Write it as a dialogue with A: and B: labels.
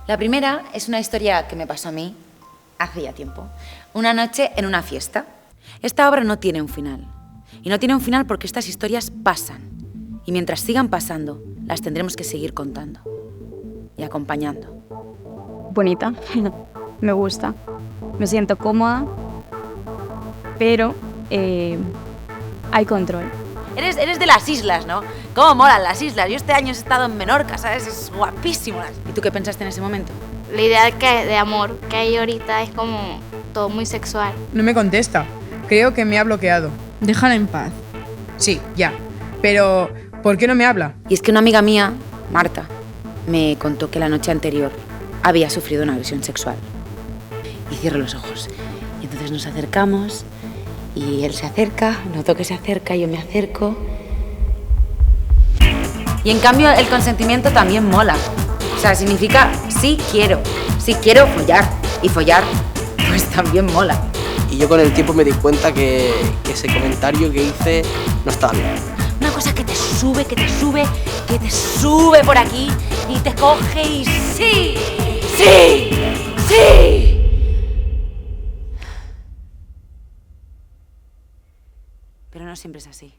A: La primera es una historia que me pasó a mí hace ya tiempo. Una noche en una fiesta. Esta obra no tiene un final. Y no tiene un final porque estas historias pasan. Y mientras sigan pasando, las tendremos que seguir contando. Y acompañando.
B: Bonita. Me gusta. Me siento cómoda. Pero hay control.
A: Eres de las islas, ¿no? ¿Cómo molan las islas? Yo este año he estado en Menorca, ¿sabes? Es guapísimo. ¿Y tú qué pensaste en ese momento?
C: La idea de amor que hay ahorita es como todo muy sexual.
D: No me contesta. Creo que me ha bloqueado.
E: Déjala en paz.
D: Sí, ya. Pero, ¿por qué no me habla?
A: Y es que una amiga mía, Marta, me contó que la noche anterior había sufrido una agresión sexual. Y cierro los ojos. Y entonces nos acercamos y él se acerca, noto que se acerca, yo me acerco. Y en cambio el consentimiento también mola. O sea, significa sí quiero follar. Y follar, pues también mola.
F: Y yo con el tiempo me di cuenta que ese comentario que hice no estaba bien.
A: Una cosa que te sube por aquí y te coge y sí. Pero no siempre es así.